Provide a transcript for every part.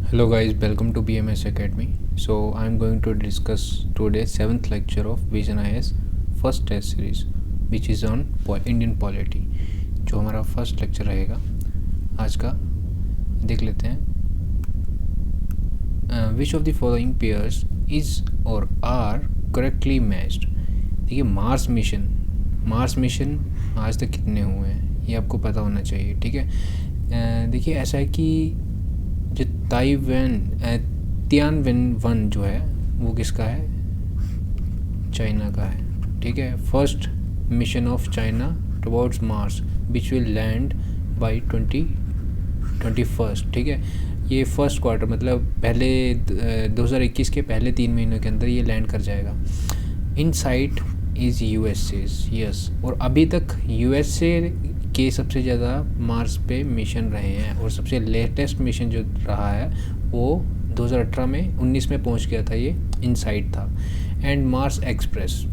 Hello guys, welcome to BMS Academy. So I'm going to discuss today 7th lecture of Vision IS first test series which is on Indian polity. जो हमारा first lecture रहेगा आज का, देख लेते हैं. Which of the following pairs is और are correctly matched. देखिए मार्स मिशन आज तक कितने हुए हैं ये आपको पता होना चाहिए, ठीक है. देखिए ऐसा है कि जो तियानवेन-1 जो है वो किसका है, चाइना का है, ठीक है. First mission of China towards Mars which will land by 2021, ठीक है. ये फर्स्ट क्वार्टर मतलब पहले 2021 के पहले 3 महीनों के अंदर ये लैंड कर जाएगा. इन साइट इज़ यूएसए, यस. और अभी तक यूएसए के सबसे ज़्यादा मार्स पे मिशन रहे हैं और सबसे लेटेस्ट मिशन जो रहा है वो 2018 में 19 में पहुंच गया था, ये इनसाइट था. And Mars Express,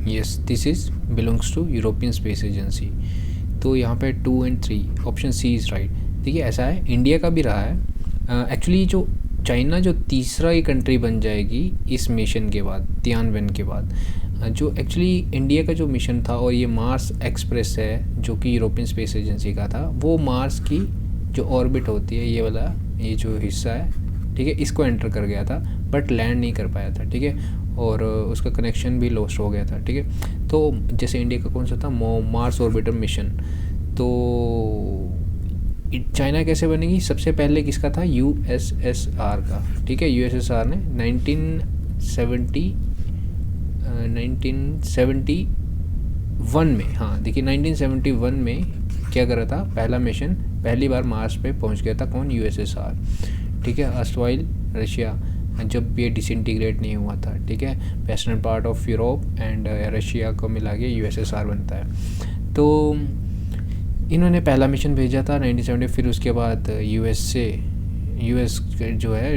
yes, this is belongs to European Space Agency. तो यहाँ पे 2 और 3 ऑप्शन सी इज़ राइट. देखिए ऐसा है, इंडिया का भी रहा है एक्चुअली. जो चाइना जो तीसरा ही कंट्री बन जाएगी इस मिशन के बाद, तियानवेन के बाद. जो एक्चुअली इंडिया का जो मिशन था और ये मार्स एक्सप्रेस है जो कि यूरोपियन स्पेस एजेंसी का था, वो मार्स की जो ऑर्बिट होती है, ये वाला ये जो हिस्सा है, ठीक है, इसको एंटर कर गया था बट लैंड नहीं कर पाया था, ठीक है. और उसका कनेक्शन भी लॉस्ट हो गया था, ठीक है. तो जैसे इंडिया का कौन सा था, मार्स ऑर्बिटर मिशन, तो चाइना कैसे बनेगी, सबसे पहले किसका था, यूएसएसआर का, ठीक है. यूएसएसआर ने 1971 में, हाँ देखिए 1971 में क्या करा था, पहला मिशन पहली बार मार्स पे पहुंच गया था. कौन, यूएसएसआर, ठीक है. अर्स्टवाइल रशिया, जब ये डिसइंटीग्रेट नहीं हुआ था, ठीक है. Western part of Europe and Russia को मिला के यूएसएसआर बनता है. तो इन्होंने पहला मिशन भेजा था 1970. फिर उसके बाद यूएस जो है,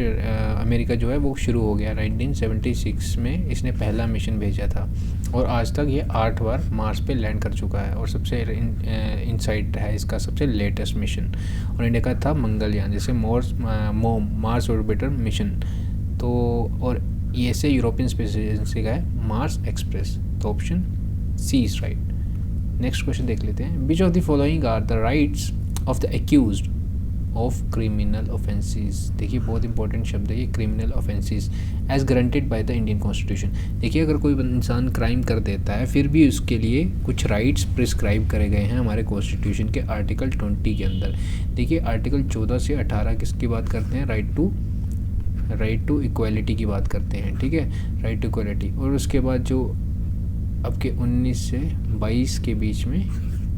अमेरिका जो है वो शुरू हो गया 1976 में. इसने पहला मिशन भेजा था और आज तक ये 8 बार मार्स पे लैंड कर चुका है और सबसे इनसाइट है इसका सबसे लेटेस्ट मिशन. और इंडिया का था मंगलयान, जैसे मार्स ऑर्बिटर मिशन. तो और ये से यूरोपियन स्पेस एजेंसी का है मार्स एक्सप्रेस. तो option C is right. Next question देख लेते हैं. Which of the following are the rights of the accused of criminal offences. देखिए बहुत इंपॉर्टेंट शब्द है ये, criminal offences as guaranteed by the Indian constitution. देखिए अगर कोई इंसान क्राइम कर देता है फिर भी उसके लिए कुछ राइट्स प्रिस्क्राइब करे गए हैं हमारे कॉन्स्टिट्यूशन के आर्टिकल 20 के अंदर. देखिए आर्टिकल 14 से 18 किसकी बात करते हैं, राइट टू इक्वालिटी की बात करते हैं, ठीक है, राइट टू इक्वालिटी. और उसके बाद जो अब के 19 से 22 के बीच में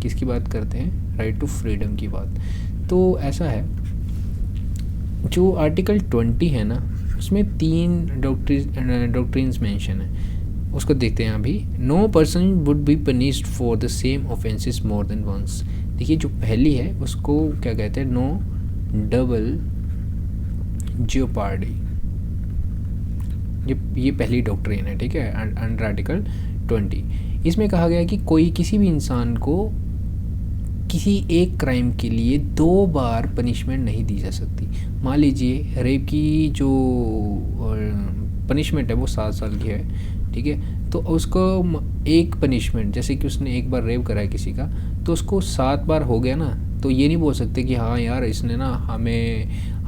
किसकी बात करते हैं, राइट टू फ्रीडम की बात. तो ऐसा है, जो आर्टिकल 20 है ना उसमें 3 डॉक्ट्रिन्स मेंशन है, उसको देखते हैं अभी. No person would be punished for the same offences more than once. देखिए जो पहली है उसको क्या कहते हैं, नो डबल जियोपार्डी. ये पहली डॉक्ट्रिन है, ठीक है, अंडर आर्टिकल 20. इसमें कहा गया है कि कोई किसी भी इंसान को किसी एक क्राइम के लिए 2 बार पनिशमेंट नहीं दी जा सकती. मान लीजिए रेप की जो पनिशमेंट है वो 7 साल की है, ठीक है. तो उसको एक पनिशमेंट, जैसे कि उसने एक बार रेप करा है किसी का, तो उसको 7 बार हो गया ना, तो ये नहीं बोल सकते कि हाँ यार इसने ना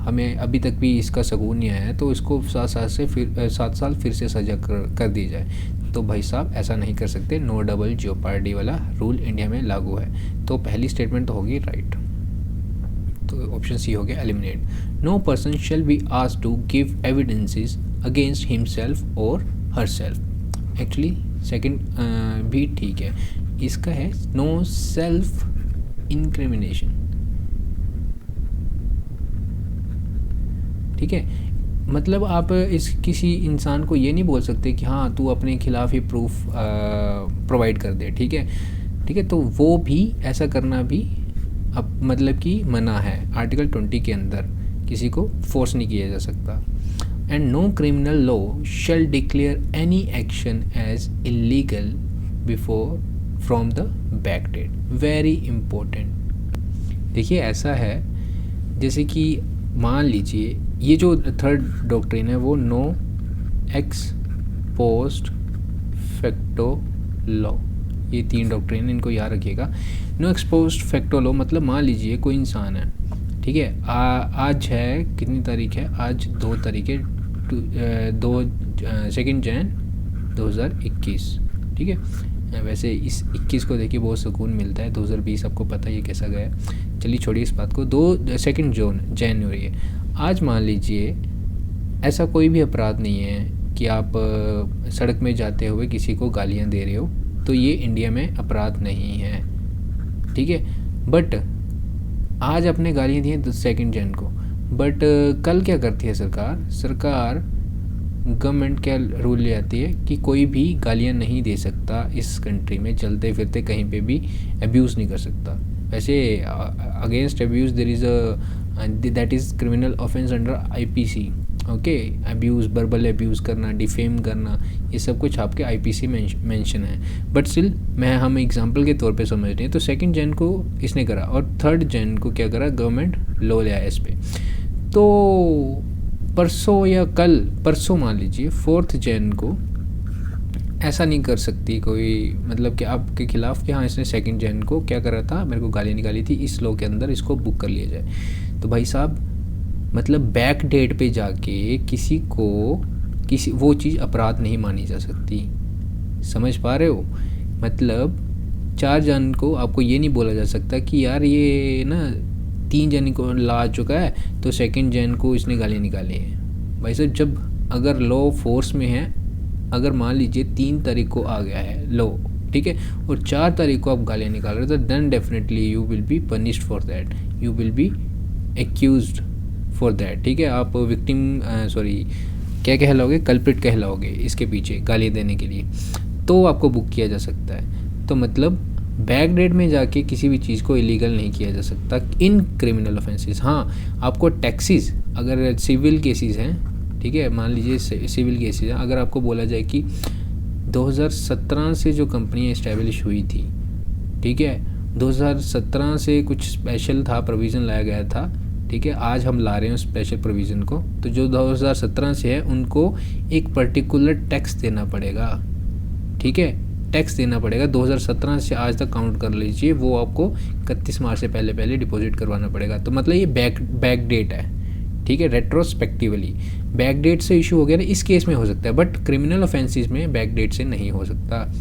हमें अभी तक भी इसका सकून नहीं आया है तो इसको 7 साल फिर से सजा कर दी जाए. तो भाई साहब ऐसा नहीं कर सकते. नो डबल जियोपार्डी वाला रूल इंडिया में लागू है. तो पहली स्टेटमेंट तो होगी राइट, तो ऑप्शन सी हो गया eliminate. No person shall be asked to give evidences against himself और हरसेल्फ. एक्चुअली सेकंड भी ठीक है. इसका है नो सेल्फ इंक्रिमिनेशन, ठीक है. मतलब आप इस किसी इंसान को ये नहीं बोल सकते कि हाँ तू अपने खिलाफ ही प्रूफ प्रोवाइड कर दे, ठीक है, ठीक है. तो वो भी ऐसा करना भी अब मतलब कि मना है आर्टिकल 20 के अंदर, किसी को फोर्स नहीं किया जा सकता. And no criminal law shall declare any action as illegal before from the back date. Very important. देखिए ऐसा है जैसे कि मान लीजिए ये जो थर्ड डॉक्ट्रिन है वो no ex post facto law, ये 3 डॉक्ट्रिन इनको याद रखिएगा। No ex post facto law मतलब मान लीजिए कोई इंसान है, ठीक है, आज है कितनी तारीख है, आज 2 तारीख है, 2 जैन 2021, ठीक है। वैसे इस 21 को देखिए बहुत सुकून मिलता है, 2020 आपको पता है ये कैसा गया। चलिए छोड़िए इस बात को, 2 जनवरी है आज। मान लीजिए ऐसा कोई भी अपराध नहीं है कि आप सड़क में जाते हुए किसी को गालियां दे रहे हो, तो ये इंडिया में अपराध नहीं है, ठीक है। बट आज आपने गालियाँ दी हैं 2 जन को, बट कल क्या करती है सरकार गवर्नमेंट क्या रूल ले आती है कि कोई भी गालियाँ नहीं दे सकता इस कंट्री में, चलते फिरते कहीं पे भी अब्यूज़ नहीं कर सकता। वैसे against abuse there is that is criminal offence under IPC, okay. Abuse, verbal abuse करना, डिफेम करना, ये सब कुछ आपके IPC मेंशन है। बट स्टिल हम एग्जांपल के तौर पे समझ रहे हैं। तो 2 जन को इसने करा और 3 जन को क्या करा, गवर्नमेंट लॉ ले आया इस पर। तो परसों मान लीजिए 4 जन को ऐसा नहीं कर सकती कोई, मतलब कि आपके खिलाफ कि हाँ इसने 2 जन को क्या करा था, मेरे को गाली निकाली थी, इस लॉ के अंदर इसको बुक कर लिया जाए। तो भाई साहब मतलब बैक डेट पे जाके किसी वो चीज़ अपराध नहीं मानी जा सकती, समझ पा रहे हो। मतलब 4 जन को आपको ये नहीं बोला जा सकता कि यार ये ना 3 जन को ला चुका है तो 2 जन को इसने गालियाँ निकाली हैं। भाई साहब जब अगर लॉ फोर्स में है, अगर मान लीजिए 3 तारीख को आ गया है लॉ, ठीक है, और 4 तारीख को आप गालियाँ निकाल रहे हो, तो then definitely you will be punished for that, you will be accused for that, ठीक है। आप विक्टिम क्या कहलाओगे, कल्प्रिट कहलाओगे इसके पीछे गाली देने के लिए, तो आपको बुक किया जा सकता है। तो मतलब बैक डेट में जाके किसी भी चीज़ को इलीगल नहीं किया जा सकता इन क्रिमिनल ऑफेंसेस। हाँ, आपको टैक्सेस, अगर सिविल केसेस हैं, ठीक है, मान लीजिए सिविल केसेस हैं, अगर आपको बोला जाए कि 2017 से जो कंपनी इस्टेब्लिश हुई थी, ठीक है, 2017 से कुछ स्पेशल था, प्रोविज़न लाया गया था, ठीक है, आज हम ला रहे हैं स्पेशल प्रोविज़न को, तो जो 2017 से है उनको एक पर्टिकुलर टैक्स देना पड़ेगा, ठीक है, टैक्स देना पड़ेगा। 2017 से आज तक काउंट कर लीजिए, वो आपको 31 मार्च से पहले डिपॉजिट करवाना पड़ेगा। तो मतलब ये बैक डेट है, ठीक है, रेट्रोस्पेक्टिवली बैक डेट से इशू हो गया ना, इस केस में हो सकता है, बट क्रिमिनल ऑफेंसेस में बैक डेट से नहीं हो सकता,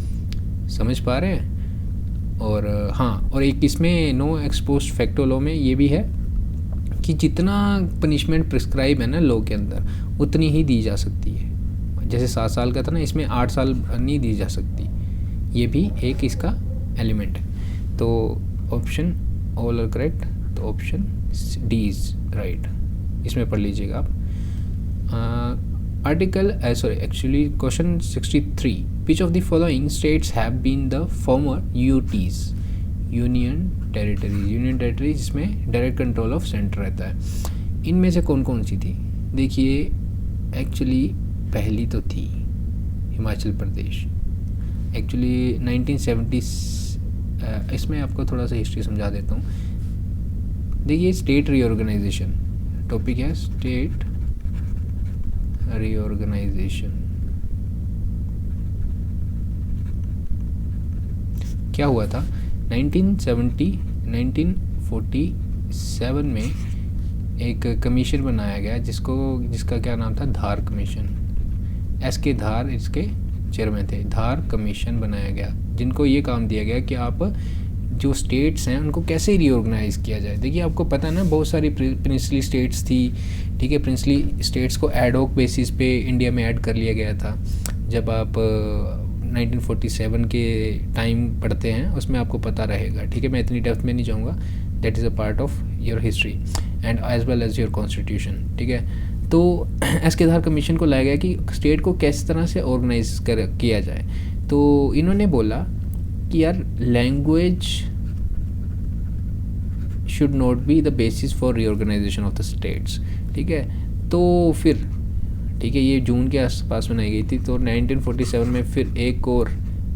समझ पा रहे हैं। और हाँ, और एक इसमें no ex post facto law में ये भी है कि जितना पनिशमेंट प्रिस्क्राइब है ना लॉ के अंदर, उतनी ही दी जा सकती है। जैसे 7 साल का था ना, इसमें 8 साल नहीं दी जा सकती, ये भी एक इसका एलिमेंट है। तो ऑप्शन ऑल आर करेक्ट, तो ऑप्शन डी इज़ राइट, इसमें पढ़ लीजिएगा आप। Actually question 63, which of the following states have been the former UTs, union territories जिसमें डायरेक्ट कंट्रोल ऑफ सेंटर रहता है, इनमें से कौन कौन सी थी। देखिए एक्चुअली पहली तो थी हिमाचल प्रदेश, एक्चुअली 1970, इसमें आपको थोड़ा सा हिस्ट्री समझा देता हूँ। देखिए स्टेट रीऑर्गेनाइजेशन टॉपिक है, स्टेट रीऑर्गेनाइजेशन क्या हुआ था 1947 में एक कमीशन बनाया गया जिसका क्या नाम था, धार कमीशन। SK धार इसके चेयरमैन थे। धार कमीशन बनाया गया, जिनको ये काम दिया गया कि आप जो स्टेट्स हैं उनको कैसे रीऑर्गेनाइज़ किया जाए। देखिए आपको पता है ना, बहुत सारी प्रिंसली स्टेट्स थी, ठीक है, प्रिंसली स्टेट्स को एडहॉक बेसिस पे इंडिया में ऐड कर लिया गया था। जब आप 1947 के टाइम पढ़ते हैं उसमें आपको पता रहेगा, ठीक है, मैं इतनी डेप्थ में नहीं जाऊँगा, that is a part of your history and as well as your constitution, ठीक है। तो SK धार कमीशन को लाया गया कि स्टेट को किस तरह से ऑर्गेनाइज किया जाए। तो इन्होंने बोला कि यार language should not be the basis for reorganisation of the states, ठीक है। तो फिर ठीक है, ये जून के आसपास बनाई गई थी। तो 1947 में फिर एक और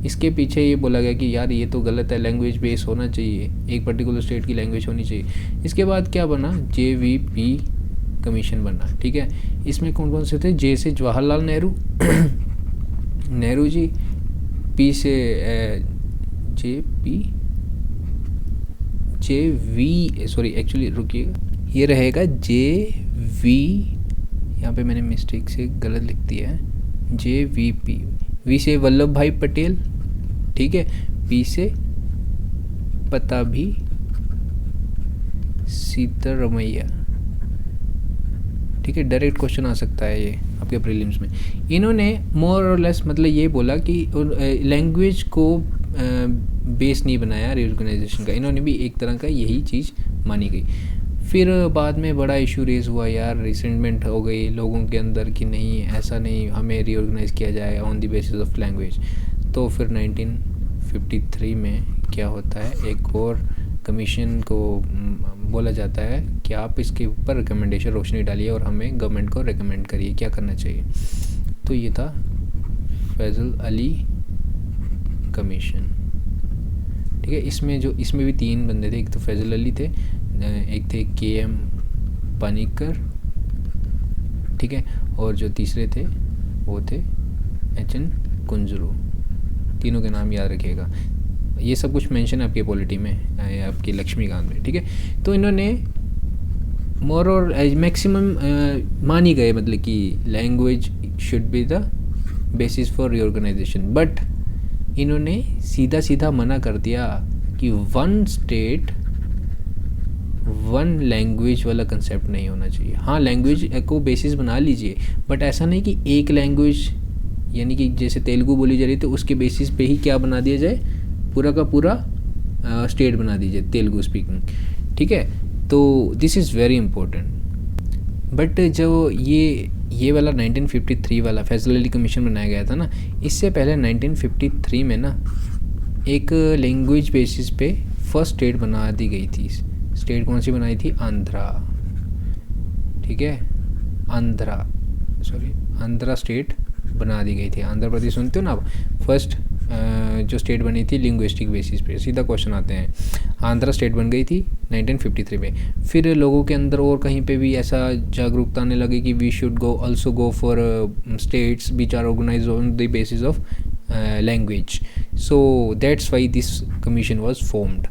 इसके पीछे ये बोला गया कि यार ये तो गलत है, लैंग्वेज बेस होना चाहिए, एक पर्टिकुलर स्टेट की लैंग्वेज होनी चाहिए। इसके बाद क्या बना, JVP कमीशन बना, ठीक है। इसमें कौन कौन से थे? जे से जवाहरलाल नेहरू नेहरू जी, पी से एक्चुअली रुकिएगा, ये रहेगा JV, यहाँ पे मैंने मिस्टेक से गलत लिख दिया है, JVP। वी से वल्लभ भाई पटेल, ठीक है। पी से पताभी सीतारमैया, ठीक है। डायरेक्ट क्वेश्चन आ सकता है ये आपके प्रीलिम्स में। इन्होंने मोर और लेस मतलब ये बोला कि लैंग्वेज को बेस नहीं बनाया रीऑर्गेनाइजेशन का, इन्होंने भी एक तरह का यही चीज़ मानी गई। फिर बाद में बड़ा इशू रेज हुआ यार, रिसेंटमेंट हो गई लोगों के अंदर कि नहीं ऐसा नहीं, हमें रीऑर्गेनाइज किया जाए on the basis of language. तो फिर 1953 में क्या होता है, एक और कमीशन को बोला जाता है कि आप इसके ऊपर रिकमेंडेशन रोशनी डालिए और हमें गवर्नमेंट को रिकमेंड करिए क्या करना चाहिए। तो ये था फैज़ल अली कमीशन, ठीक है। इसमें भी 3 बंदे थे, एक तो फैज़ल अली थे, एक थे KM पानीकर, ठीक है, और जो तीसरे थे वो थे HN कुंजरू। तीनों के नाम याद रखिएगा, ये सब कुछ मेंशन है आपकी पॉलिटी में, आपकी लक्ष्मीकांत में, ठीक है। तो इन्होंने मोर और मैक्सिमम मानी गए, मतलब कि language should be the basis for reorganisation, but इन्होंने सीधा सीधा मना कर दिया कि वन स्टेट वन लैंग्वेज वाला कंसेप्ट नहीं होना चाहिए। हाँ, लैंग्वेज को बेसिस बना लीजिए, बट ऐसा नहीं कि एक लैंग्वेज, यानी कि जैसे तेलुगु बोली जा रही है तो उसके बेसिस पे ही क्या बना दिया जाए, पूरा का पूरा स्टेट बना दीजिए तेलुगु स्पीकिंग, ठीक है। तो this is very important. But जो ये वाला 1953 वाला फैज़ल अली कमीशन बनाया गया था ना, इससे पहले 1953 में ना एक लैंग्वेज बेसिस पे फर्स्ट स्टेट बना दी गई थी। स्टेट कौन सी बनाई थी? आंध्रा, ठीक है। आंध्रा स्टेट बना दी गई थी। आंध्र प्रदेश सुनते हो ना आप? फर्स्ट जो स्टेट बनी थी लिंग्विस्टिक बेसिस पे, सीधा क्वेश्चन आते हैं। आंध्रा स्टेट बन गई थी 1953 में। फिर लोगों के अंदर और कहीं पे भी ऐसा जागरूकता आने लगी कि we should also go for states which are organise on the basis of language. So that's why this commission was formed.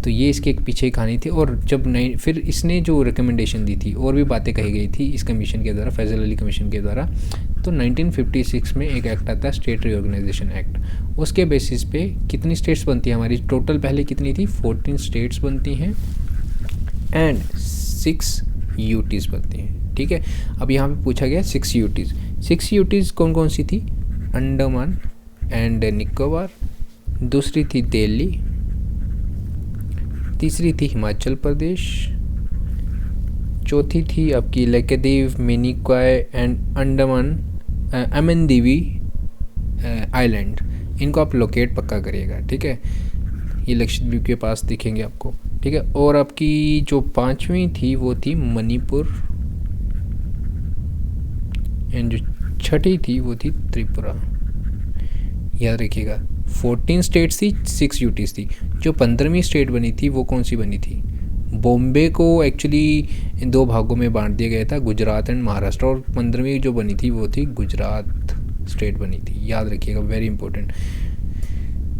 तो ये इसके एक पीछे कहानी थी। और जब फिर इसने जो रिकमेंडेशन दी थी और भी बातें कही गई थी इस कमीशन के द्वारा, फैज़ल अली कमीशन के द्वारा, तो 1956 में एक एक्ट आता है स्टेट रीऑर्गेनाइजेशन एक्ट। उसके बेसिस पे कितनी स्टेट्स बनती हैं हमारी? टोटल पहले कितनी थी? 14 स्टेट्स बनती हैं एंड 6 यूटीज़ बनती हैं, ठीक है। अब यहाँ पे पूछा गया 6 यूटीज़। 6 यूटीज़ कौन कौन सी थी? अंडमान एंड निकोबार, दूसरी थी दिल्ली, तीसरी थी हिमाचल प्रदेश, चौथी थी आपकी लक्षद्वीप, मिनिकॉय एंड अमनदीवी आइलैंड। इनको आप लोकेट पक्का करिएगा, ठीक है। ये लक्षद्वीप के पास दिखेंगे आपको, ठीक है। और आपकी जो 5वीं थी वो थी मणिपुर एंड जो 6ठी थी वो थी त्रिपुरा। याद रखिएगा 14 स्टेट्स थी, 6 यूटीज़ थी। जो 15वीं स्टेट बनी थी वो कौन सी बनी थी? बॉम्बे को एक्चुअली इन 2 भागों में बांट दिया गया था, गुजरात एंड महाराष्ट्र, और 15वीं जो बनी थी वो थी गुजरात स्टेट बनी थी। याद रखिएगा, वेरी इंपॉर्टेंट।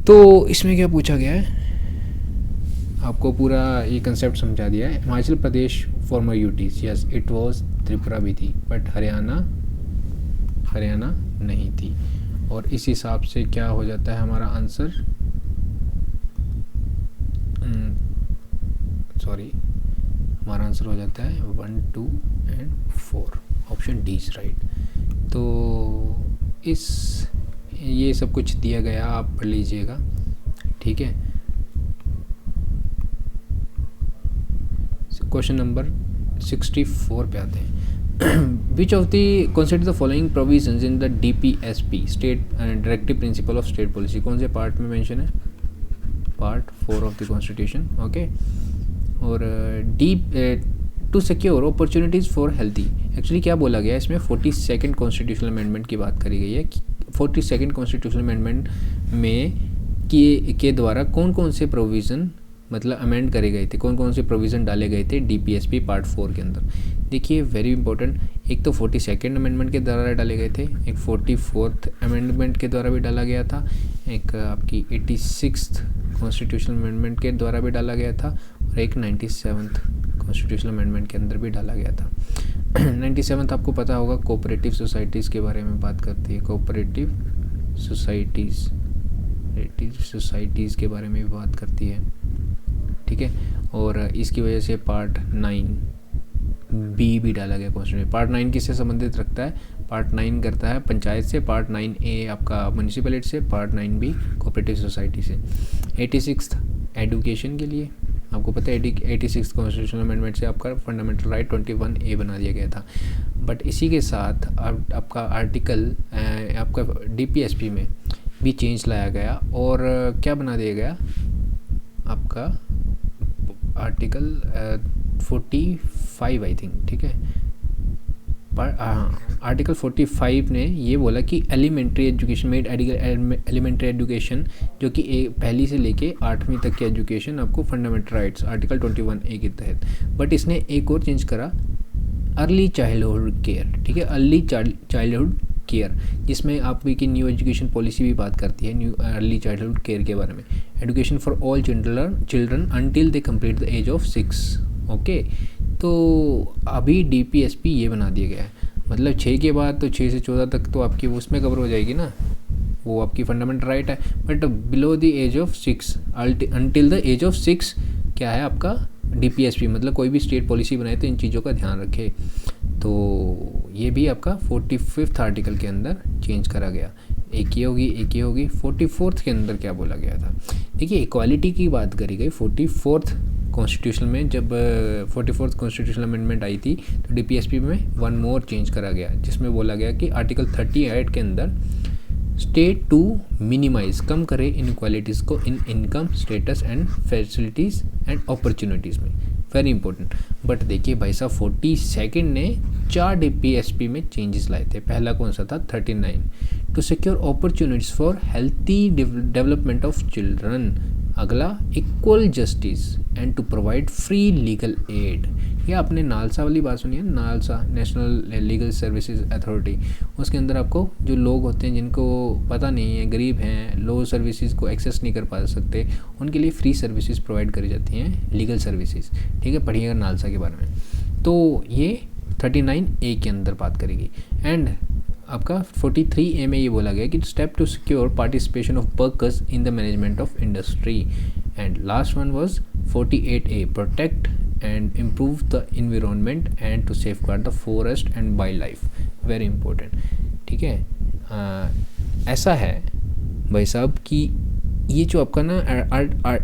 तो इसमें क्या पूछा गया है, आपको पूरा ये कंसेप्ट समझा दिया है। Himachal Pradesh former UTs, yes it was, Tripura भी थी, बट हरियाणा नहीं थी। और इस हिसाब से क्या हो जाता है हमारा आंसर? हमारा आंसर हो जाता है 1, 2 and 4, option D is right. तो ये सब कुछ दिया गया, आप पढ़ लीजिएगा, ठीक है। क्वेश्चन नंबर 64 पे आते हैं। Which of the consider the following provisions in the DPSP state directive principle of state policy? कौन से पार्ट में मेंशन है? Part 4 of the constitution, okay. और to secure opportunities for healthy, actually क्या बोला गया है इसमें? 42nd कॉन्स्टिट्यूशनल अमेंडमेंट की बात करी गई है। 42nd कॉन्स्टिट्यूशनल अमेंडमेंट में के द्वारा कौन कौन से प्रोविज़न मतलब अमेंड करे गए थे, कौन कौन से प्रोविज़न डाले गए थे DPSP पार्ट 4 के अंदर। देखिए वेरी इंपॉर्टेंट, एक तो 42nd अमेंडमेंट के द्वारा डाले गए थे, एक 44th अमेंडमेंट के द्वारा भी डाला गया था, एक आपकी 86th कॉन्स्टिट्यूशनल अमेंडमेंट के द्वारा भी डाला गया था, और एक 97th कॉन्स्टिट्यूशनल अमेंडमेंट के अंदर भी डाला गया था। 97th आपको पता होगा कोऑपरेटिव सोसाइटीज़ के बारे में बात करती है, कोऑपरेटिव सोसाइटीज़ के बारे में भी बात करती है, ठीक है। और इसकी वजह से पार्ट 9B भी डाला गया कॉन्स्टिट्यूशन। पार्ट 9 किससे संबंधित रखता है? पार्ट 9 करता है पंचायत से, पार्ट 9A आपका म्यूनिसिपैलिटी से, पार्ट 9B कोऑपरेटिव सोसाइटी से। 86th एडुकेशन के लिए आपको पता है 86th कॉन्स्टिट्यूशनल अमेंडमेंट से आपका फंडामेंटल राइट 21A बना दिया गया था। बट इसी के साथ आपका आर्टिकल आपका DPSP में भी चेंज लाया गया, और क्या बना दिया गया आपका आर्टिकल 45 आई थिंक, ठीक है। पर आर्टिकल 45 ने ये बोला कि एलिमेंट्री एजुकेशन में एलिमेंट्री एजुकेशन जो कि पहली से लेके 8वीं तक की एजुकेशन आपको फंडामेंटल राइट्स आर्टिकल 21A के तहत। बट इसने एक और चेंज करा, अर्ली चाइल्डहुड केयर, ठीक है, अर्ली चाइल्डहुड केयर, जिसमें आपकी न्यू एजुकेशन पॉलिसी भी बात करती है न्यू अर्ली चाइल्डहुड केयर के बारे में। Education for all children until they complete the age of 6। Okay, तो अभी DPSP ये बना दिया गया है, मतलब 6 के बाद तो 6 से 14 तक तो आपकी उसमें कवर हो जाएगी ना, वो आपकी फंडामेंटल राइट है। But below the age of 6, until the age of 6 क्या है आपका DPSP, मतलब कोई भी स्टेट पॉलिसी बनाए तो इन चीज़ों का ध्यान रखे। तो ये भी आपका 45th आर्टिकल के अंदर चेंज करा गया। एक ये होगी 44th के अंदर क्या बोला गया था। देखिए इक्वालिटी की बात करी गई 44th कॉन्स्टिट्यूशन में। जब 44th कॉन्स्टिट्यूशनल अमेंडमेंट आई थी तो DPSP में वन मोर चेंज करा गया, जिसमें बोला गया कि आर्टिकल 38 के अंदर स्टेट टू मिनिमाइज, कम करे इनक्वालिटीज़ को in income status and facilities and opportunities में। Very important. बट देखिए भाई साहब 42nd ने 4 DPSP में चेंजेस लाए थे। पहला कौन सा था? 39, to secure opportunities for healthy development of children. अगला equal justice and to provide free legal aid. ये आपने नालसा वाली बात सुनी है, NALSA national legal services authority. उसके अंदर आपको जो लोग होते हैं जिनको पता नहीं है, गरीब हैं, लो सर्विसेज को एक्सेस नहीं कर पा सकते, उनके लिए फ्री सर्विसेज प्रोवाइड करी जाती हैं, लीगल सर्विसेज। ठीक है, पढ़िएगा नालसा के बारे में। तो ये 39A के अंदर बात करेगी। एंड आपका 43A में ये बोला गया कि step to secure participation of workers in the management of industry. And last one was 48A, protect and improve the environment and to safeguard the forest and wildlife. Very important. ठीक है, ऐसा है भाई साहब कि ये जो आपका ना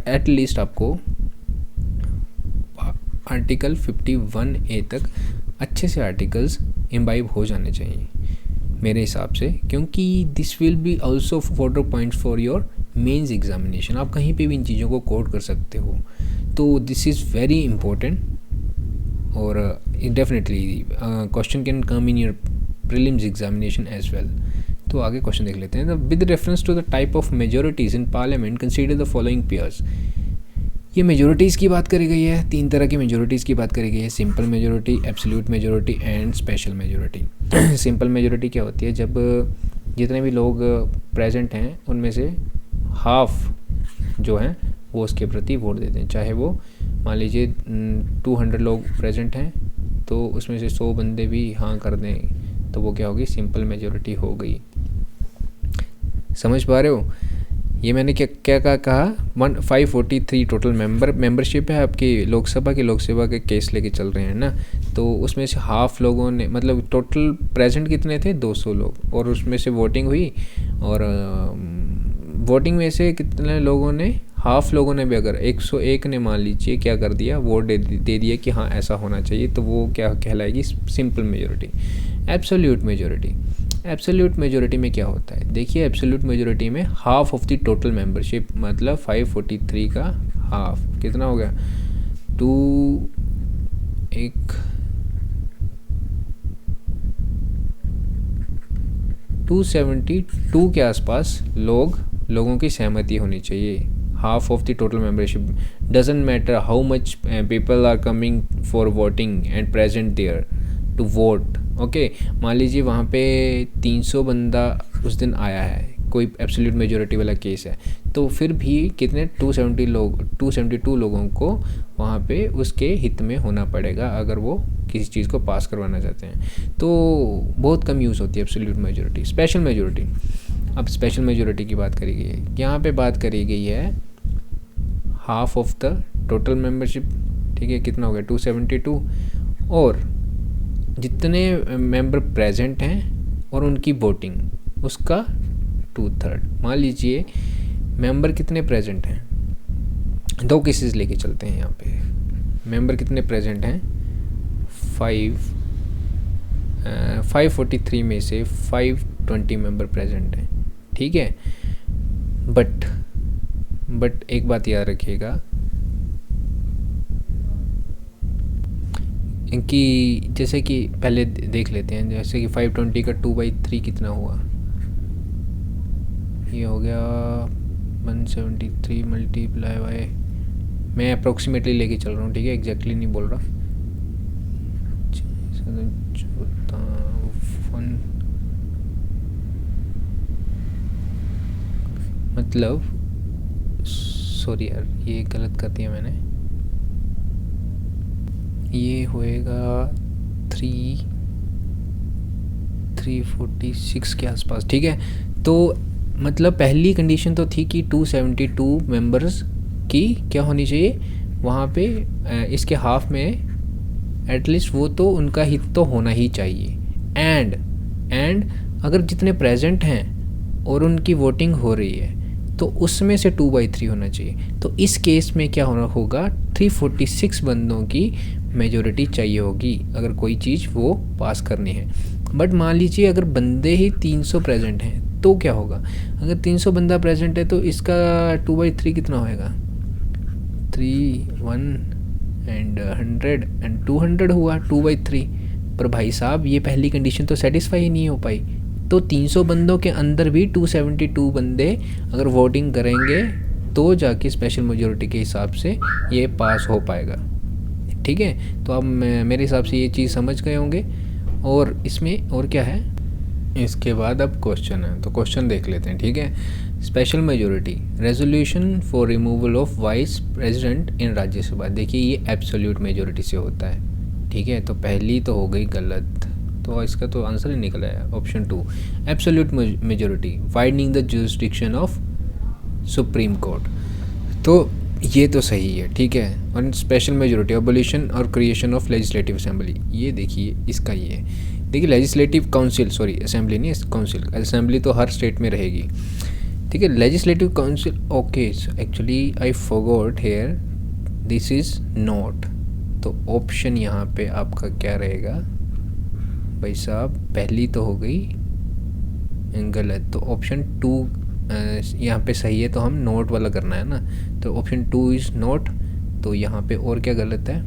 एट लीस्ट आपको आर्टिकल 51A तक अच्छे से आर्टिकल्स इम्बाइब हो जाने चाहिए मेरे हिसाब से, क्योंकि this will be also for points for your mains examination. आप कहीं पे भी इन चीज़ों को कोड कर सकते हो, तो दिस इज़ वेरी इंपॉर्टेंट। और definitely question can come in your prelims examination as well. तो आगे क्वेश्चन देख लेते हैं। With reference to the type of majorities in parliament consider the following pairs. ये मेजोरिटीज़ की बात करी गई है, 3 तरह की मेजोरिटीज़ की बात करी गई है, simple majority, absolute majority and special majority. Simple majority क्या होती है? जब जितने भी लोग प्रेजेंट हैं उनमें से हाफ जो हैं वो उसके प्रति वोट देते हैं। चाहे वो मान लीजिए 200 लोग प्रेजेंट हैं तो उसमें से 100 बंदे भी हाँ कर दें तो वो क्या होगी? सिंपल मेजोरिटी हो गई। समझ पा रहे हो? ये मैंने क्या कहा 543 टोटल मेंबरशिप है आपकी लोकसभा के केस लेके चल रहे हैं ना, तो उसमें से हाफ लोगों ने, मतलब टोटल प्रेजेंट कितने थे? 200 लोग, और उसमें से वोटिंग हुई, और वोटिंग में से कितने लोगों ने, हाफ लोगों ने भी, अगर 101 ने मान लीजिए क्या कर दिया, वोट दे दिया कि हाँ ऐसा होना चाहिए, तो वो क्या कहलाएगी? Simple majority. एब्सोल्यूट मेजोरिटी में क्या होता है? देखिए एब्सोल्यूट मेजोरिटी में half of the total membership, मतलब 543 का हाफ कितना हो गया? 272 के आसपास लोगों की सहमति होनी चाहिए। half of the total membership, doesn't matter how much people are coming for voting and present there to vote. Okay, मान लीजिए वहाँ पे 300 बंदा उस दिन आया है, कोई एब्सोल्यूट मेजोरिटी वाला केस है, तो फिर भी कितने 272 लोगों को वहाँ पे उसके हित में होना पड़ेगा अगर वो किसी चीज़ को पास करवाना चाहते हैं। तो बहुत कम यूज़ होती है एब्सोल्यूट मेजोरिटी। स्पेशल मेजोरिटी, अब स्पेशल मेजोरिटी की बात करी गई है, यहाँ पे बात करी गई है half of the total membership, ठीक है, कितना हो गया 272, और जितने मेंबर प्रेजेंट हैं और उनकी वोटिंग उसका 2/3। मान लीजिए मेंबर कितने प्रेजेंट हैं, दो केसेस लेके चलते हैं। यहाँ पे मेंबर कितने प्रेजेंट हैं, 543 में से 520 मेंबर प्रेजेंट हैं, ठीक है। बट एक बात याद रखिएगा कि जैसे कि पहले देख लेते हैं, जैसे कि 520 का 2/3 कितना हुआ, ये हो गया 173 मल्टीप्लाई बाय, मैं अप्रोक्सीमेटली लेके चल रहा हूँ, ठीक है, एग्जैक्टली नहीं बोल रहा। मतलब सॉरी यार, ये गलत कर दिया मैंने, ये होएगा 346 के आसपास, ठीक है। तो मतलब पहली कंडीशन तो थी कि 272 मेंबर्स की क्या होनी चाहिए वहाँ पे, इसके हाफ में एटलीस्ट वो तो उनका हित तो होना ही चाहिए। एंड अगर जितने प्रेजेंट हैं और उनकी वोटिंग हो रही है तो उसमें से 2/3 होना चाहिए। तो इस केस में क्या होना होगा, 346 बंदों की मेजॉरिटी चाहिए होगी अगर कोई चीज़ वो पास करनी है। बट मान लीजिए अगर बंदे ही 300 प्रेजेंट हैं तो क्या होगा, अगर 300 बंदा प्रेजेंट है तो इसका 2/3 कितना होएगा, 3 1 एंड 100 एंड 200 हुआ 2/3। पर भाई साहब ये पहली कंडीशन तो सेटिस्फाई ही नहीं हो पाई। तो 300 बंदों के अंदर भी 272 बंदे अगर वोटिंग करेंगे तो जाके स्पेशल मेजॉरिटी के हिसाब से ये पास हो पाएगा, ठीक है। तो अब मेरे हिसाब से ये चीज़ समझ गए होंगे। और इसमें और क्या है, इसके बाद अब क्वेश्चन है, तो क्वेश्चन देख लेते हैं, ठीक है। Special majority resolution for removal of vice president in Rajya Sabha, देखिए ये एब्सोल्यूट मेजॉरिटी से होता है, ठीक है। तो पहली तो हो गई गलत, तो इसका तो आंसर ही निकला है option 2, absolute majority widening the jurisdiction of supreme court. तो ये तो सही है, ठीक है। और स्पेशल मेजॉरिटी एबोलिशन और क्रिएशन ऑफ लेजिस्लेटिव असेंबली, ये देखिए इसका ये देखिए लेजिस्लेटिव काउंसिल, सॉरी असेंबली नहीं, काउंसिल, असेंबली तो हर स्टेट में रहेगी, ठीक है। Legislative council, okay, actually I forgot here, this is not. तो ऑप्शन यहाँ पे आपका क्या रहेगा भाई साहब, पहली तो हो गई गलत, तो ऑप्शन 2 यहाँ पे सही है, तो हम नोट वाला करना है ना, तो ऑप्शन 2 इज़ नोट। तो यहाँ पे और क्या गलत है,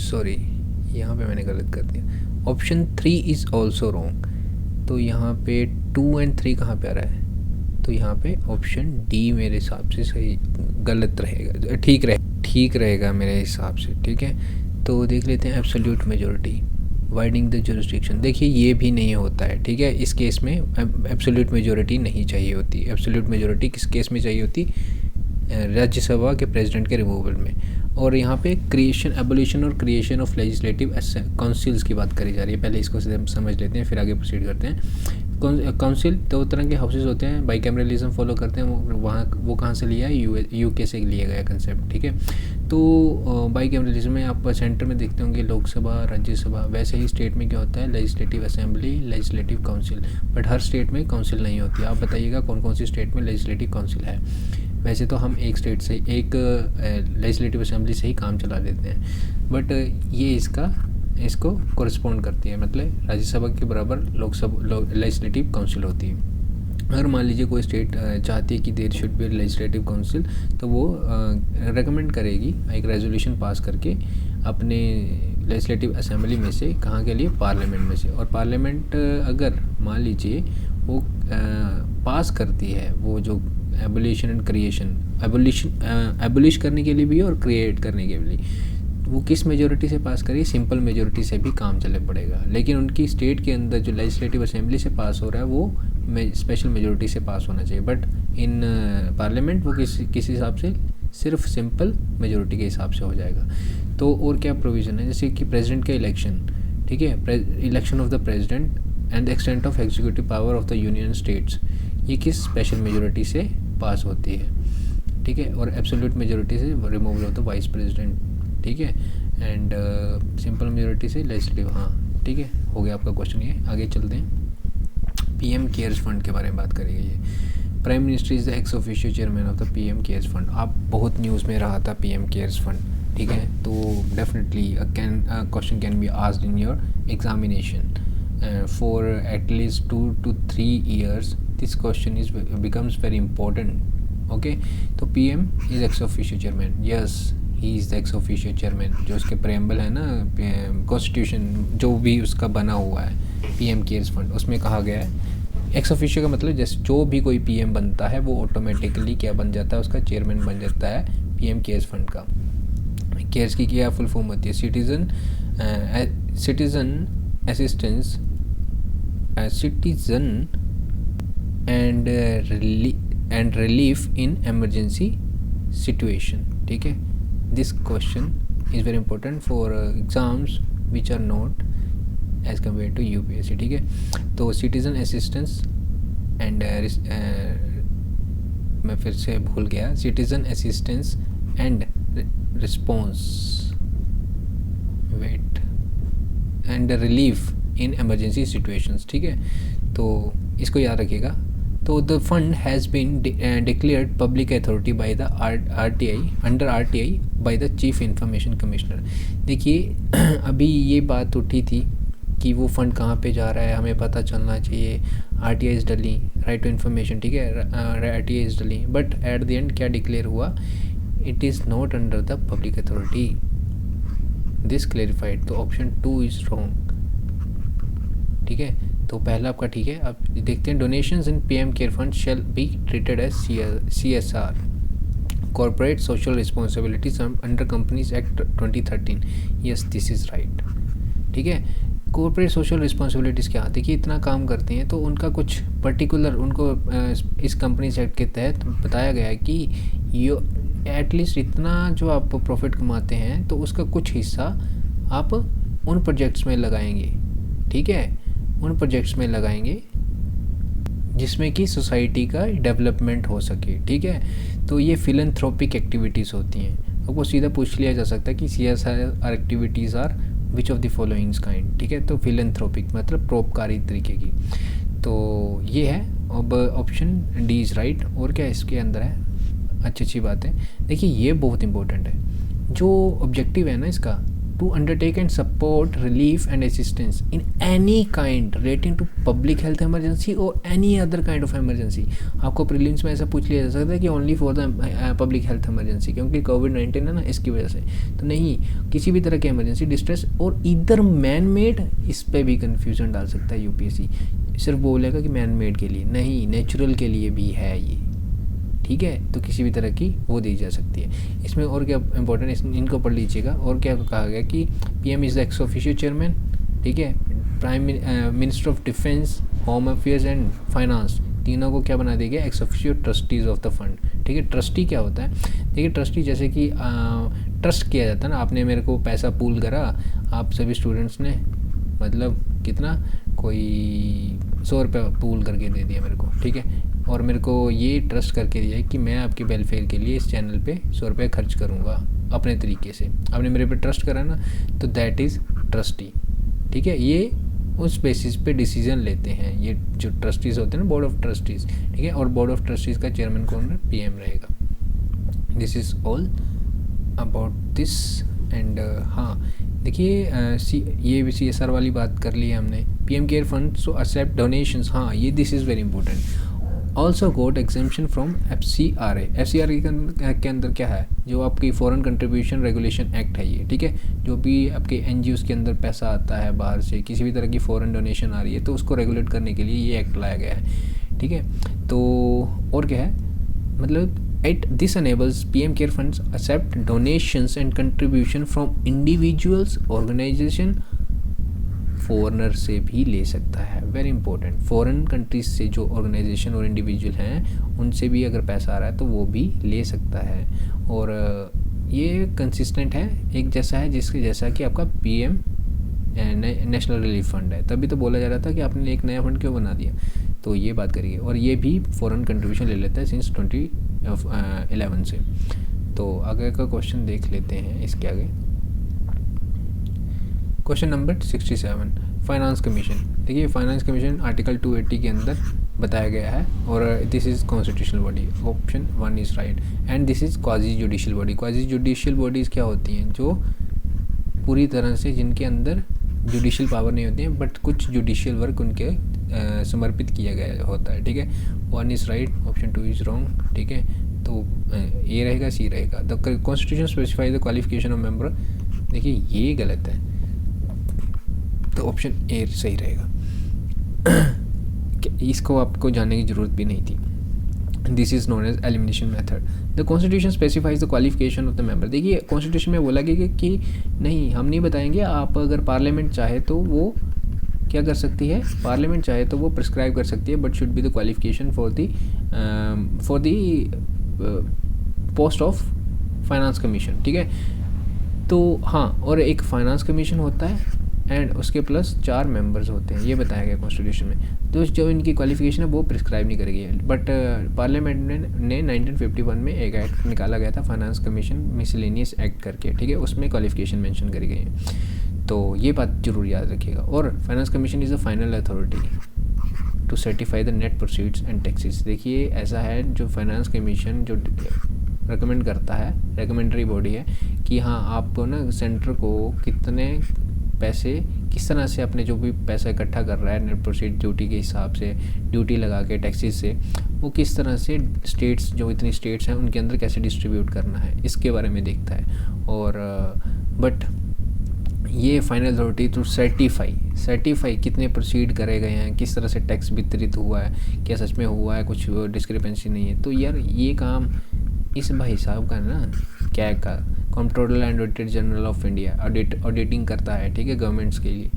सॉरी यहाँ पे मैंने गलत कर दिया, ऑप्शन 3 इज़ ऑल्सो रॉन्ग। तो यहाँ पे 2 एंड 3 कहाँ पे आ रहा है, तो यहाँ पे ऑप्शन डी मेरे हिसाब से सही, गलत रहेगा, ठीक रहेगा मेरे हिसाब से, ठीक है। तो देख लेते हैं absolute majority widening the jurisdiction, देखिए ये भी नहीं होता है, ठीक है। इस केस में एब्सोल्यूट मेजॉरिटी नहीं चाहिए होती। एब्सोल्यूट मेजॉरिटी किस केस में चाहिए होती, राज्यसभा के प्रेसिडेंट के रिमूवल में। और यहाँ पे क्रिएशन, एबोलिशन और क्रिएशन ऑफ लेजिस्लेटिव काउंसिल्स की बात करी जा रही है। पहले इसको समझ लेते हैं फिर आगे प्रोसीड करते हैं। काउंसिल 2 तरह के हाउसेज होते हैं, बाइकैमरलिज्म फॉलो करते हैं, वो कहाँ से लिया है, यूके से लिया गया कंसेप्ट, ठीक है। तो बाइकैमरलिज्म में आप सेंटर में देखते होंगे लोकसभा, राज्यसभा, वैसे ही स्टेट में क्या होता है, legislative assembly, legislative council. But her state में काउंसिल नहीं होती। आप बताइएगा कौन कौन सी स्टेट में लेजिस्लेटिव काउंसिल है। वैसे तो हम एक स्टेट से, एक लेजिस्लेटिव असेंबली से ही काम चला देते हैं, बट ये इसको कॉरस्पॉन्ड करती है, मतलब राज्यसभा के बराबर लोकसभा लेजिस्लेटिव काउंसिल होती है। अगर मान लीजिए कोई स्टेट चाहती है कि there should be legislative council, तो वो रेकमेंड करेगी एक रेजोल्यूशन पास करके अपने लेजिस्लेटिव असेंबली में से, कहाँ के लिए, पार्लियामेंट में से। और पार्लियामेंट अगर मान लीजिए वो पास करती है वो जो एबोलिशन एंड क्रिएशन, एबोलिश करने के लिए भी और क्रिएट करने के लिए। वो किस मेजोरिटी से पास करिए, सिंपल मेजोरिटी से भी काम चले पड़ेगा, लेकिन उनकी स्टेट के अंदर जो लेजिस्लेटिव असेंबली से पास हो रहा है वो स्पेशल मेजोरिटी से पास होना चाहिए, बट इन पार्लियामेंट वो किस हिसाब से, सिर्फ सिंपल मेजोरिटी के हिसाब से हो जाएगा। तो और क्या प्रोविज़न है, जैसे कि प्रेसिडेंट का इलेक्शन, ठीक है, election of the president and extent of executive power of the union states, ये किस स्पेशल मेजोरिटी से पास होती है, ठीक है, और एब्सोल्यूट मेजोरिटी से removal of the vice president, ठीक है, एंड सिंपल मेजोरिटी से लेजिस्लेटिव। हाँ ठीक है, हो गया आपका क्वेश्चन। ये आगे चलते हैं, पीएम केयर्स फंड के बारे में बात करेंगे। ये prime minister is the ex officio chairman of the PM cares fund. आप बहुत न्यूज़ में रहा था पीएम केयर्स फंड, ठीक है, तो definitely question can be asked in your examination for at least 2 to 3 years। This question is becomes very important. Okay, तो PM is ex officio chairman, yes he is the ex officio chairman. जो उसके preamble है ना, constitution जो भी उसका बना हुआ है पीएम केयर्स फंड, उसमें कहा गया है एक्स ऑफिशियो का मतलब जैसे जो भी कोई पीएम बनता है वो ऑटोमेटिकली क्या बन जाता है, उसका चेयरमैन बन जाता है पीएम केयर्स फंड का। केयर्स की क्या फुल फॉर्म होती है, citizen assistance, citizen and relief in emergency situation, ठीक है। This question is very important for exams which are not as compare to UPSC, ठीक है। तो सिटीजन असिस्टेंस एंड मैं फिर से भूल गया, citizen assistance and response and relief in emergency situations, ठीक है। तो इसको याद रखिएगा। तो the fund has been declared public authority by the RTI, under RTI by the chief information commissioner. देखिए अभी ये बात उठी थी कि वो फंड कहाँ पे जा रहा है, हमें पता चलना चाहिए, आरटीआई इज़ डली, राइट टू इन्फॉर्मेशन, ठीक है, आरटीआई इज़ डली, बट एट द एंड क्या डिक्लेयर हुआ, it is not under the public authority, this clarified. तो ऑप्शन 2 इज़ रॉन्ग, ठीक है। तो पहला आपका ठीक है। अब देखते हैं, donations in PM care fund shall be treated as CSR, corporate social responsibilities under companies act 2013, yes this is right, ठीक है। कॉर्पोरेट सोशल रिस्पॉन्सिबिलिटीज़ क्या, देखिए इतना काम करते हैं तो उनका कुछ पर्टिकुलर उनको इस कंपनीज एक्ट के तहत बताया गया है कि यो एटलीस्ट इतना जो आप प्रॉफिट कमाते हैं तो उसका कुछ हिस्सा आप उन प्रोजेक्ट्स में लगाएंगे, ठीक है, उन प्रोजेक्ट्स में लगाएंगे जिसमें कि सोसाइटी का डेवलपमेंट हो सके, ठीक है। तो ये फिलैंथ्रोपिक एक्टिविटीज़ होती हैं। आपको सीधा पूछ लिया जा सकता है कि CSR activities are which of the followings kind, ठीक है। तो फिलैंथ्रोपिक मतलब परोपकारी तरीके की, तो ये है। अब ऑप्शन डी इज़ राइट। और क्या इसके अंदर है, अच्छी बात है। देखिए ये बहुत इंपॉर्टेंट है, जो ऑब्जेक्टिव है ना इसका, to undertake and support relief and assistance in any kind relating to public health emergency और any other kind of emergency. आपको प्रीलिम्स में ऐसा पूछ लिया जा सकता है कि only for the public health emergency, क्योंकि कोविड-19 है ना, इसकी वजह से। तो नहीं, किसी भी तरह की इमरजेंसी, डिस्ट्रेस और इधर मैन मेड, इस पर भी कन्फ्यूजन डाल सकता है यूपीएससी। सिर्फ बोलेगा कि मैन मेड के लिए नहीं, नेचुरल के लिए भी है ये, ठीक है। तो किसी भी तरह की वो दी जा सकती है। इसमें और क्या इंपॉर्टेंट, इनको पढ़ लीजिएगा। और क्या कहा गया कि PM is the ex officio chairman, ठीक है। Prime minister of defence, home affairs and finance, तीनों को क्या बना दिया गया, ex officio trustees of the fund, ठीक है। ट्रस्टी क्या होता है, देखिए ट्रस्टी जैसे कि ट्रस्ट किया जाता है ना, आपने मेरे को पैसा पूल करा, आप सभी स्टूडेंट्स ने, मतलब कितना, कोई 100 रुपये पूल करके दे दिया मेरे को, ठीक है, और मेरे को ये ट्रस्ट करके दिया है कि मैं आपके वेलफेयर के लिए इस चैनल पे 100 रुपये खर्च करूँगा अपने तरीके से, आपने मेरे पे ट्रस्ट करा ना, तो दैट इज़ ट्रस्टी, ठीक है। ये उस बेसिस पे डिसीजन लेते हैं, ये जो ट्रस्टीज़ होते हैं ना, बोर्ड ऑफ ट्रस्टीज़, ठीक है। और बोर्ड ऑफ ट्रस्टीज़ का चेयरमैन कौन है, पीएम रहेगा। This is all about this. And हाँ देखिए, ये भी CSR वाली बात कर ली है हमने। PM care fund so except donations, हाँ ये this is very important. Also got exemption from FCRA। FCRA के अंदर क्या है, जो आपकी फॉरेन कंट्रीब्यूशन रेगुलेशन एक्ट है ये, ठीक है। जो भी आपके NGOs के अंदर पैसा आता है बाहर से, किसी भी तरह की फॉरेन डोनेशन आ रही है, तो उसको रेगुलेट करने के लिए ये एक्ट लाया गया है, ठीक है। तो और क्या है, मतलब it this enables PM care funds accept donations and contribution from individuals organization, foreigner से भी ले सकता है, वेरी इंपॉर्टेंट, फॉरेन कंट्रीज से जो ऑर्गेनाइजेशन और इंडिविजुअल हैं उनसे भी अगर पैसा आ रहा है तो वो भी ले सकता है। और ये कंसिस्टेंट है, एक जैसा है जिसके जैसा कि आपका PM नेशनल रिलीफ फंड है। तभी तो बोला जा रहा था कि आपने एक नया फंड क्यों बना दिया, तो ये बात करिए। और ये भी फॉरेन कंट्रीब्यूशन ले लेता है सिंस 2011 से। तो आगे का क्वेश्चन देख लेते हैं इसके आगे। Question number 67, finance commission. देखिए फाइनेंस कमीशन आर्टिकल 280 के अंदर बताया गया है और this is constitutional body, option 1 is right. And this is quasi judicial body. Quasi judicial bodies क्या होती हैं, जो पूरी तरह से जिनके अंदर जुडिशियल पावर नहीं होती है बट कुछ जुडिशियल वर्क उनके समर्पित किया गया होता है, ठीक है। 1 is right, option 2 is wrong, ठीक है। तो ए रहेगा, सी रहेगा। The constitution specify the qualification of member, देखिए ये गलत है, तो ऑप्शन ए सही रहेगा। इसको आपको जानने की ज़रूरत भी नहीं थी। This is known as elimination method. The constitution specifies the qualification of the member. देखिए कॉन्स्टिट्यूशन में बोला गया कि नहीं, हम नहीं बताएंगे, आप अगर पार्लियामेंट चाहे तो वो क्या कर सकती है, पार्लियामेंट चाहे तो वो प्रिस्क्राइब कर सकती है, but should be the qualification for the post of finance commission, ठीक है। तो हाँ, और एक फाइनेंस कमीशन होता है एंड उसके प्लस 4 मेंबर्स होते हैं, ये बताया गया कॉन्स्टिट्यूशन में। तो जो इनकी क्वालिफिकेशन है वो प्रिस्क्राइब नहीं करेगी, बट पार्लियामेंट ने 1951 में एक एक्ट निकाला गया था, फाइनेंस कमीशन मिसलेनियस एक्ट करके, ठीक है। उसमें क्वालिफिकेशन मेंशन करी गई है, तो ये बात जरूर याद रखिएगा। और finance commission is a final authority to certify the net proceeds and taxes. देखिए ऐसा है, जो फाइनेंस कमीशन जो रिकमेंड करता है, रिकमेंडरी बॉडी है कि हाँ आपको ना सेंटर को कितने पैसे, किस तरह से अपने जो भी पैसा इकट्ठा कर रहा है नेट प्रोसीड ड्यूटी के हिसाब से, ड्यूटी लगा के टैक्सेस से, वो किस तरह से स्टेट्स, जो इतनी स्टेट्स हैं उनके अंदर कैसे डिस्ट्रीब्यूट करना है, इसके बारे में देखता है। और बट ये फाइनल अथॉरिटी टू सर्टिफाई कितने प्रोसीड करे गए हैं, किस तरह से टैक्स वितरित हुआ है, क्या सच में हुआ है, कुछ डिस्क्रिपेंसी नहीं है। तो यार ये काम इस भाई साहब का ना, क्या का controller and auditor general of India auditing करता है, ठीक है, गवर्नमेंट्स के लिए।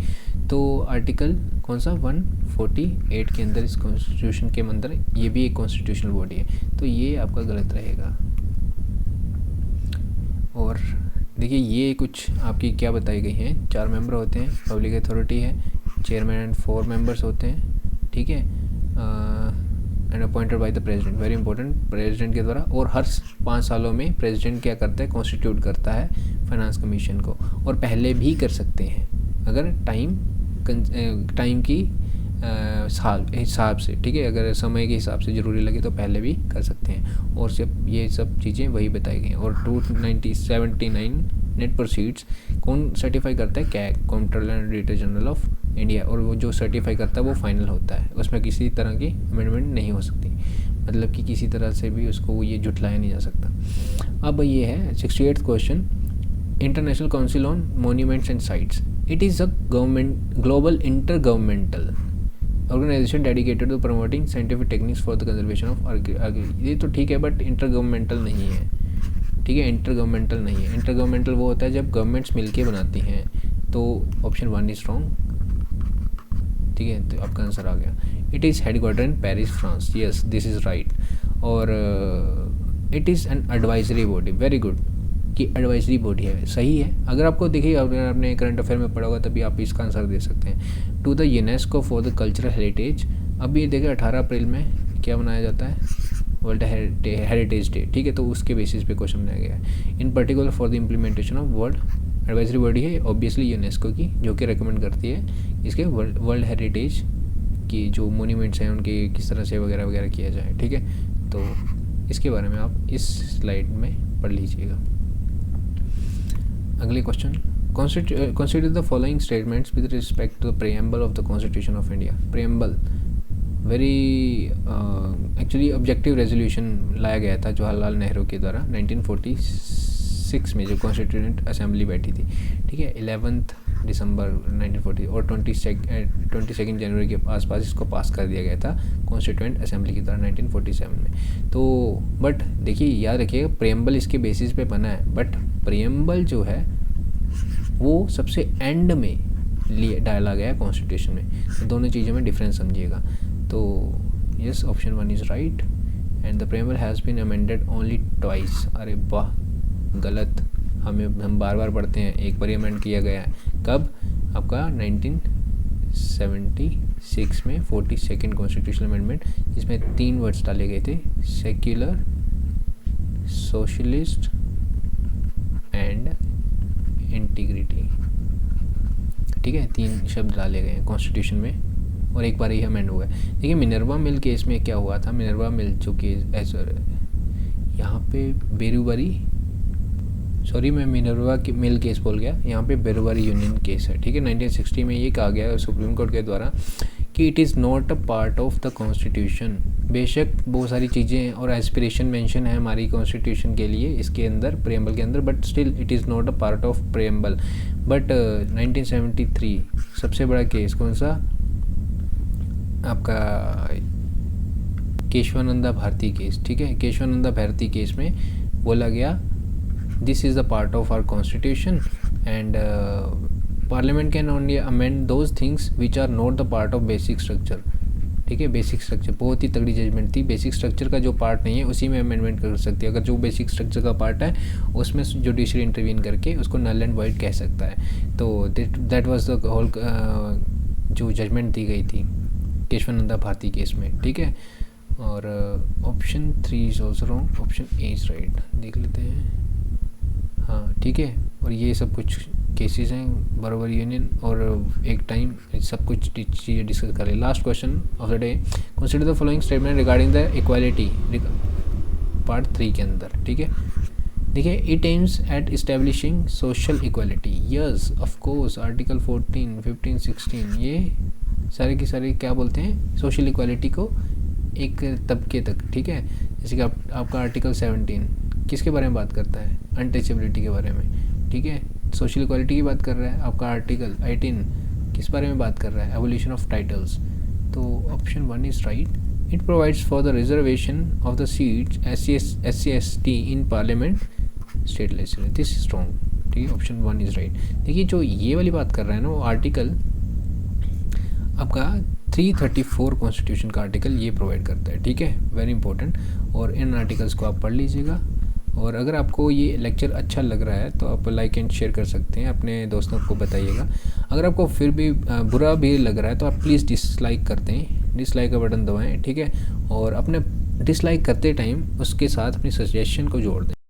तो आर्टिकल कौन सा 148 के अंदर, इस कॉन्स्टिट्यूशन के अंदर ये भी एक कॉन्स्टिट्यूशनल बॉडी है, तो ये आपका गलत रहेगा। और देखिए ये कुछ आपकी क्या बताई गई हैं, 4 मेंबर होते हैं, पब्लिक अथॉरिटी है, चेयरमैन एंड 4 मेंबर्स होते हैं, ठीक है, and appointed by the president, very important, president के द्वारा। और हर 5 सालों में प्रेसिडेंट क्या करता है, कॉन्स्टिट्यूट करता है फाइनेंस कमीशन को, और पहले भी कर सकते हैं अगर टाइम की हिसाब से, ठीक है, अगर समय के हिसाब से ज़रूरी लगे तो पहले भी कर सकते हैं। और सिर्फ ये सब चीज़ें वही बताई गई हैं। और 279 नेट प्रोसीड्स कौन सर्टिफाई करता है, CAG, controller and auditor general of India, और वो जो सर्टिफाई करता है वो फाइनल होता है, उसमें किसी तरह की अमेंडमेंट नहीं हो सकती, मतलब कि किसी तरह से भी उसको ये झुठलाया नहीं जा सकता। अब ये है 68th question, international council on monuments and sites. It is a global intergovernmental organisation dedicated to promoting scientific techniques for the conservation of. ये तो ठीक है, बट इंटरगवर्नमेंटल नहीं है, ठीक है, इंटरगवर्नमेंटल नहीं है। इंटरगवर्नमेंटल वो होता है जब गवर्नमेंट्स मिलके बनाती हैं, तो ऑप्शन 1 इज़ रॉन्ग, ठीक है, तो आपका आंसर आ गया। It is headquarter in Paris, France, yes this is right. और it is an advisory body, very good, कि एडवाइजरी बॉडी है, सही है। अगर आपको देखिए, अगर आपने करंट अफेयर में पढ़ा होगा तभी आप इसका आंसर दे सकते हैं। To the UNESCO for the cultural heritage, अब ये देखिए 18 अप्रैल में क्या मनाया जाता है, वर्ल्ड हेरिटेज डे, ठीक है, तो उसके बेसिस पे क्वेश्चन बनाया गया है। इन particular for the implementation of world, advisory body है ऑब्वियसली यूनेस्को की, जो कि रिकमेंड करती है इसके वर्ल्ड हेरिटेज की जो मोन्यूमेंट्स हैं उनके किस तरह से वगैरह वगैरह किया जाए, ठीक है। तो इसके बारे में आप इस स्लाइड में पढ़ लीजिएगा। अगले question, consider the following statements with respect to the preamble of the Constitution of India. Preamble very actually objective resolution लाया गया था जवाहरलाल नेहरू के द्वारा 1946 में, जो कॉन्स्टिट्यूएंट असेंबली बैठी थी, ठीक है, 11th दिसंबर 1940 और 22 जनवरी के आसपास इसको पास कर दिया गया था कॉन्स्टिट्यूएंट असेंबली की तरह 1947 में। तो बट देखिए याद रखिएगा प्रेम्बल इसके बेसिस पे बना है, बट प्रेम्बल जो है वो सबसे एंड में लिए डाला गया है कॉन्स्टिट्यूशन में। तो दोनों चीज़ों में डिफरेंस समझिएगा। तो yes, option 1 is right and the preamble has been amended only twice. अरे वाह, गलत। हम बार बार पढ़ते हैं, एक बार अमेंड किया गया है। कब? आपका 1976 में 42nd कॉन्स्टिट्यूशनल अमेंडमेंट, जिसमें 3 वर्ड्स डाले गए थे, सेक्युलर, सोशलिस्ट एंड इंटीग्रिटी। ठीक है, 3 शब्द डाले गए हैं कॉन्स्टिट्यूशन में और एक बार ही अमेंड हुआ है। देखिए मिनर्वा मिल केस में क्या हुआ था, मिनर्वा मिल जो केस यहाँ पे बेरुबरी, सॉरी मैं मिनर्वा मिल केस बोल गया, यहाँ पे बेरुबरी यूनियन केस है। ठीक है, 1960 में ये कहा गया है सुप्रीम कोर्ट के द्वारा कि it is not a part of the constitution. बेशक बहुत सारी चीज़ें और एस्पिरेशन मेंशन है हमारी कॉन्स्टिट्यूशन के लिए इसके अंदर, प्रेम्बल के अंदर, but still it is not a part of preamble. But 1973 सबसे बड़ा केस कौन सा, आपका केशवानंदा भारती केस। ठीक है, केशवानंदा भारती केस में बोला गया this is the part of our constitution and parliament can only amend those things which are not the part of basic structure. ठीक है, बेसिक स्ट्रक्चर बहुत ही तगड़ी जजमेंट थी। बेसिक स्ट्रक्चर का जो पार्ट नहीं है उसी में अमेंडमेंट कर सकती है। अगर जो बेसिक स्ट्रक्चर का पार्ट है उसमें जुडिशरी इंटरवीन करके उसको नल एंड वाइड कह सकता है। तो दैट वाज द होल जो जजमेंट दी गई थी केशवानंदा भारती केस में। ठीक है, और option 3 is also wrong, option A is right. देख लेते हैं, हाँ ठीक है। और ये सब कुछ केसेस हैं बराबर यूनियन, और एक टाइम सब कुछ चीज़ें डिस्कस करें। Last question of the day, consider the following statement regarding the equality, part 3 के अंदर। ठीक है, देखिए it aims at establishing social equality. Yes of course, article 14, 15, 16 ये सारे के सारे क्या बोलते हैं, सोशल इक्वालिटी को एक तबके तक। ठीक है, जैसे कि आपका आर्टिकल 17 किसके बारे में बात करता है, अनटचेबिलिटी के बारे में। ठीक है, सोशल इक्वालिटी की बात कर रहा है। आपका आर्टिकल 18 किस बारे में बात कर रहा है, एवोल्यूशन ऑफ टाइटल्स। तो option 1 is right. It provides for the reservation of the seats SC/ST in parliament state legislature, this is wrong. ठीक है, ऑप्शन 1 इज़ राइट। देखिए जो ये वाली बात कर रहा है ना, वो आर्टिकल आपका 334 कॉन्स्टिट्यूशन का आर्टिकल ये प्रोवाइड करता है। ठीक है, वेरी इंपॉर्टेंट, और इन आर्टिकल्स को आप पढ़ लीजिएगा। और अगर आपको ये लेक्चर अच्छा लग रहा है तो आप लाइक एंड शेयर कर सकते हैं, अपने दोस्तों को बताइएगा। अगर आपको फिर भी बुरा भी लग रहा है तो आप प्लीज़ डिसलाइक करते हैं, डिसलाइक का बटन दबाएं। ठीक है, और अपने डिसलाइक करते टाइम उसके साथ अपनी सजेशन को जोड़ दें।